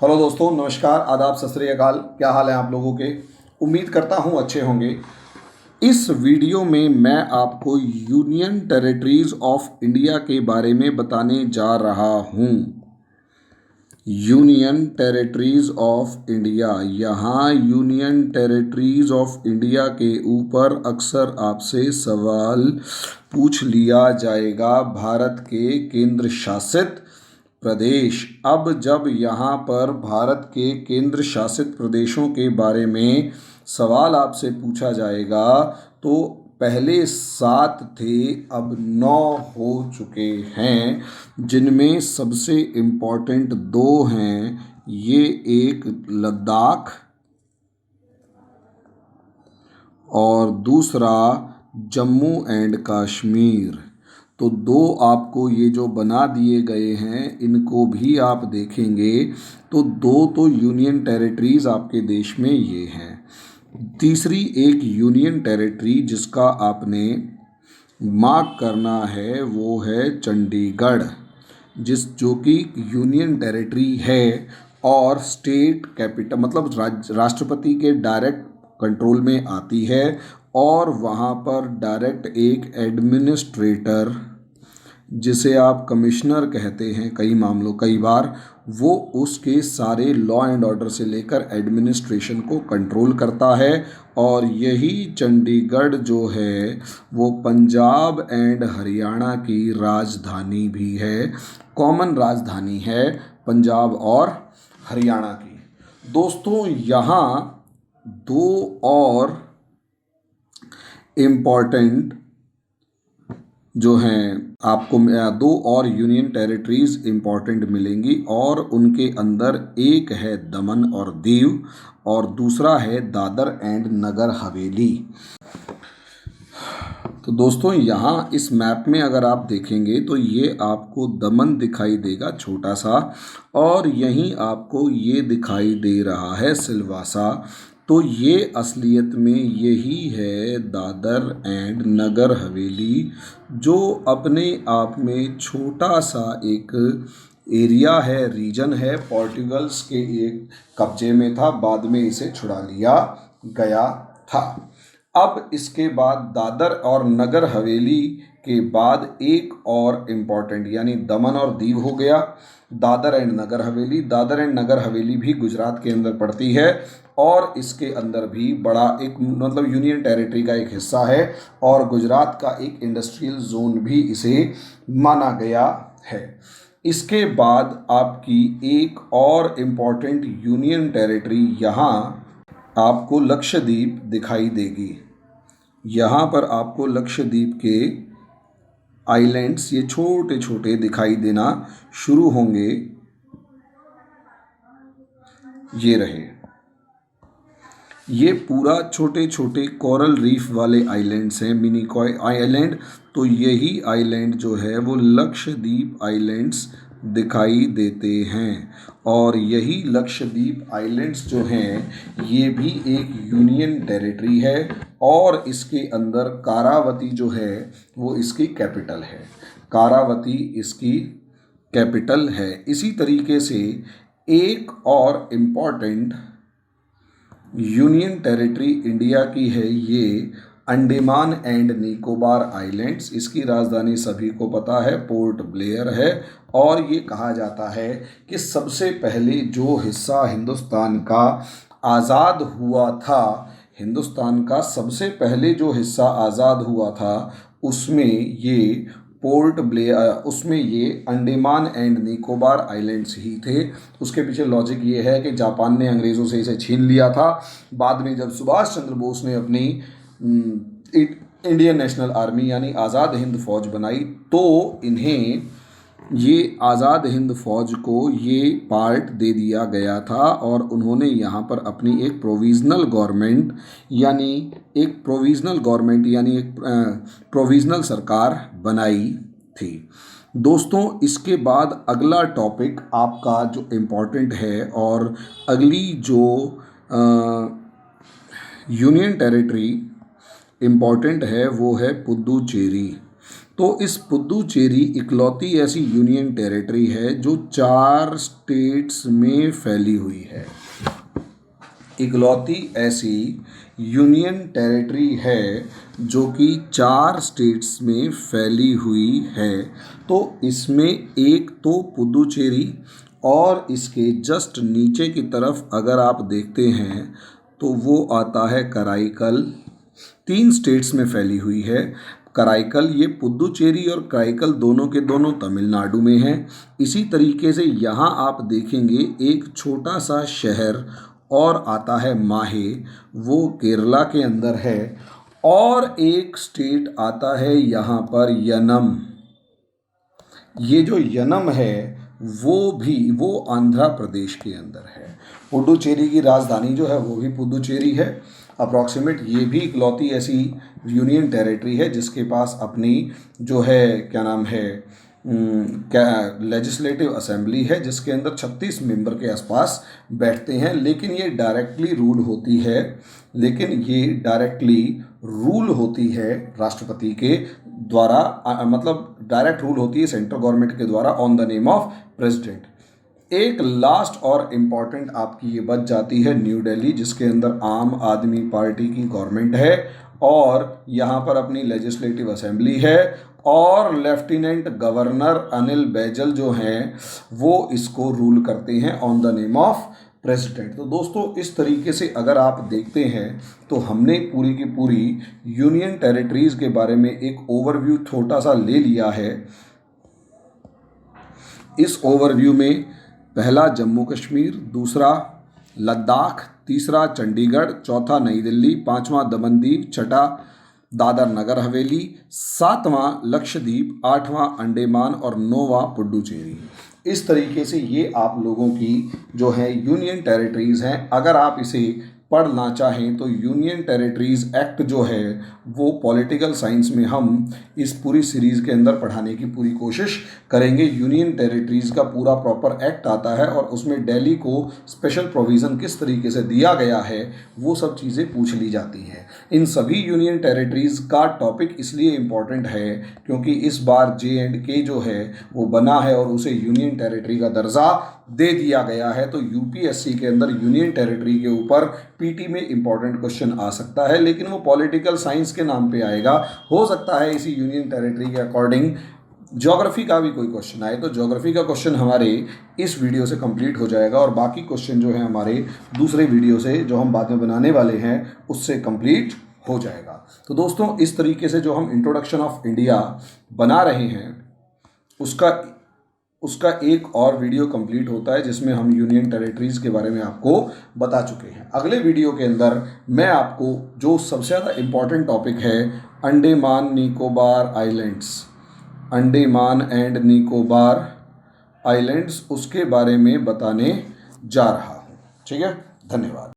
Hello दोस्तों, नमस्कार, आदाब, सत श्री अकाल। क्या हाल है आप लोगों के? उम्मीद करता हूँ अच्छे होंगे। इस वीडियो में मैं आपको यूनियन टेरिटरीज ऑफ इंडिया के बारे में बताने जा रहा हूँ। Union territories of India. यहाँ यूनियन टेरिटरीज ऑफ इंडिया के ऊपर अक्सर आपसे सवाल पूछ लिया जाएगा। भारत के केंद्र शासित प्रदेश। अब जब यहाँ पर भारत के केंद्र शासित प्रदेशों के बारे में सवाल आपसे पूछा जाएगा तो पहले 7 थे, अब 9 हो चुके हैं, जिनमें सबसे इम्पोर्टेंट 2 हैं। ये एक लद्दाख और दूसरा जम्मू एंड कश्मीर। तो 2 आपको ये जो बना दिए गए हैं, इनको भी आप देखेंगे तो 2 तो यूनियन टेरिटरीज आपके देश में ये हैं। तीसरी एक यूनियन टेरिटरी जिसका आपने मार्क करना है वो है चंडीगढ़, जो कि यूनियन टेरिटरी है और स्टेट कैपिटल मतलब राष्ट्रपति के डायरेक्ट कंट्रोल में आती है। और वहाँ पर डायरेक्ट एक एडमिनिस्ट्रेटर, जिसे आप कमिश्नर कहते हैं कई बार, वो उसके सारे लॉ एंड ऑर्डर से लेकर एडमिनिस्ट्रेशन को कंट्रोल करता है। और यही चंडीगढ़ जो है वो पंजाब एंड हरियाणा की राजधानी भी है, कॉमन राजधानी है पंजाब और हरियाणा की। दोस्तों, यहाँ 2 और इम्पॉर्टेंट जो हैं आपको 2 और यूनियन टेरिटरीज इम्पॉर्टेंट मिलेंगी, और उनके अंदर एक है दमन और दीव और दूसरा है दादर एंड नगर हवेली। तो दोस्तों, यहाँ इस मैप में अगर आप देखेंगे तो ये आपको दमन दिखाई देगा छोटा सा, और यहीं आपको ये दिखाई दे रहा है सिलवासा। तो ये असलियत में यही है दादर एंड नगर हवेली, जो अपने आप में छोटा सा एक एरिया है, रीजन है। पोर्टुगल्स के एक कब्जे में था, बाद में इसे छुड़ा लिया गया था। अब इसके बाद दादर और नगर हवेली के बाद एक और इम्पॉर्टेंट यानी दमन और दीव हो गया। दादर एंड नगर हवेली। दादर एंड नगर हवेली भी गुजरात के अंदर पड़ती है और इसके अंदर भी बड़ा एक मतलब यूनियन टेरिटरी का एक हिस्सा है, और गुजरात का एक इंडस्ट्रियल जोन भी इसे माना गया है। इसके बाद आपकी एक और इम्पॉर्टेंट यूनियन टेरिटरी यहाँ आपको लक्षद्वीप दिखाई देगी। यहाँ पर आपको लक्षद्वीप के आइलैंड्स ये छोटे छोटे दिखाई देना शुरू होंगे। ये रहे, ये पूरा छोटे छोटे कोरल रीफ वाले आइलैंड्स हैं, मिनी कॉय आइलैंड। तो यही आइलैंड जो है वो लक्षद्वीप आइलैंड्स दिखाई देते हैं, और यही लक्षद्वीप आइलैंड्स जो हैं ये भी एक यूनियन टेरिटरी है, और इसके अंदर कारावती जो है वो इसकी कैपिटल है। कारावती इसकी कैपिटल है। इसी तरीके से एक और इम्पॉर्टेंट यूनियन टेरिटरी इंडिया की है ये अंडमान एंड निकोबार आइलैंड्स। इसकी राजधानी सभी को पता है, पोर्ट ब्लेयर है। और ये कहा जाता है कि सबसे पहले जो हिस्सा हिंदुस्तान का आज़ाद हुआ था, हिंदुस्तान का सबसे पहले जो हिस्सा आज़ाद हुआ था उसमें ये पोर्ट ब्लेयर, उसमें ये अंडमान एंड निकोबार आइलैंड्स ही थे। उसके पीछे लॉजिक ये है कि जापान ने अंग्रेज़ों से इसे छीन लिया था। बाद में जब सुभाष चंद्र बोस ने अपनी इंडियन नेशनल आर्मी यानी आज़ाद हिंद फौज बनाई, तो इन्हें ये आज़ाद हिंद फौज को ये पार्ट दे दिया गया था, और उन्होंने यहाँ पर अपनी एक प्रोविज़नल गवर्नमेंट यानी एक प्रोविज़नल सरकार बनाई थी। दोस्तों, इसके बाद अगला टॉपिक आपका जो इम्पोर्टेंट है, और अगली जो यूनियन टेरिटरी इम्पॉर्टेंट है वो है पुदुचेरी। तो इस पुदुचेरी इकलौती ऐसी यूनियन टेरिटरी है जो 4 स्टेट्स में फैली हुई है। इकलौती ऐसी यूनियन टेरिटरी है जो कि 4 स्टेट्स में फैली हुई है। तो इसमें एक तो पुदुचेरी और इसके जस्ट नीचे की तरफ अगर आप देखते हैं तो वो आता है कराईकल। 3 स्टेट्स में फैली हुई है कराईकल। ये पुदुचेरी और कराईकल दोनों के दोनों तमिलनाडु में हैं। इसी तरीके से यहाँ आप देखेंगे एक छोटा सा शहर और आता है माहे, वो केरला के अंदर है। और एक स्टेट आता है यहाँ पर यनम। ये जो यनम है वो आंध्र प्रदेश के अंदर है। पुडुचेरी की राजधानी जो है वो भी पुदुचेरी है। अप्रॉक्सीमेट ये भी इकलौती ऐसी यूनियन टेरिटरी है जिसके पास अपनी जो है क्या नाम है लेजिस्लेटिव असेंबली है, जिसके अंदर 36 मेंबर के आसपास बैठते हैं। लेकिन ये डायरेक्टली रूल होती है राष्ट्रपति के द्वारा, मतलब डायरेक्ट रूल होती है सेंट्रल गवर्नमेंट के द्वारा on the name of president. एक लास्ट और इम्पॉर्टेंट आपकी ये बच जाती है न्यू दिल्ली, जिसके अंदर आम आदमी पार्टी की गवर्नमेंट है और यहाँ पर अपनी लेजिस्लेटिव असेंबली है और लेफ्टिनेंट गवर्नर अनिल बैजल जो हैं वो इसको रूल करते हैं on the name of president. तो दोस्तों इस तरीके से अगर आप देखते हैं तो हमने पूरी की पूरी यूनियन टेरिटरीज़ के बारे में एक ओवरव्यू छोटा सा ले लिया है। इस ओवरव्यू में पहला जम्मू कश्मीर, दूसरा लद्दाख, तीसरा चंडीगढ़, चौथा नई दिल्ली, पांचवा दमनदीप, छठा दादर नगर हवेली, सातवां लक्षद्वीप, आठवां अंडमान और नौवां पुडुचेरी। इस तरीके से ये आप लोगों की जो है यूनियन टेरिटरीज़ हैं। अगर आप इसे पढ़ना चाहें तो यूनियन टेरिटरीज़ एक्ट जो है वो पॉलिटिकल साइंस में हम इस पूरी सीरीज़ के अंदर पढ़ाने की पूरी कोशिश करेंगे। यूनियन टेरिटरीज़ का पूरा प्रॉपर एक्ट आता है और उसमें दिल्ली को स्पेशल प्रोविज़न किस तरीके से दिया गया है वो सब चीज़ें पूछ ली जाती हैं। इन सभी यूनियन टेरिटरीज़ का टॉपिक इसलिए इम्पॉर्टेंट है क्योंकि इस बार JNK जो है वो बना है और उसे यूनियन टेरिटरी का दर्जा दे दिया गया है। तो UPSC के अंदर यूनियन टेरिटरी के ऊपर PT में इंपॉर्टेंट क्वेश्चन आ सकता है, लेकिन वो पॉलिटिकल साइंस के नाम पे आएगा। हो सकता है इसी यूनियन टेरिटरी के अकॉर्डिंग ज्योग्राफी का भी कोई क्वेश्चन आए, तो ज्योग्राफी का क्वेश्चन हमारे इस वीडियो से कंप्लीट हो जाएगा और बाकी क्वेश्चन जो है हमारे दूसरे वीडियो से जो हम बाद में बनाने वाले हैं उससे कंप्लीट हो जाएगा। तो दोस्तों इस तरीके से जो हम इंट्रोडक्शन ऑफ इंडिया बना रहे हैं उसका एक और वीडियो कंप्लीट होता है जिसमें हम यूनियन टेरिटरीज़ के बारे में आपको बता चुके हैं। अगले वीडियो के अंदर मैं आपको जो सबसे ज़्यादा इम्पॉर्टेंट टॉपिक है अंडमान निकोबार आइलैंड्स उसके बारे में बताने जा रहा हूँ। ठीक है, धन्यवाद।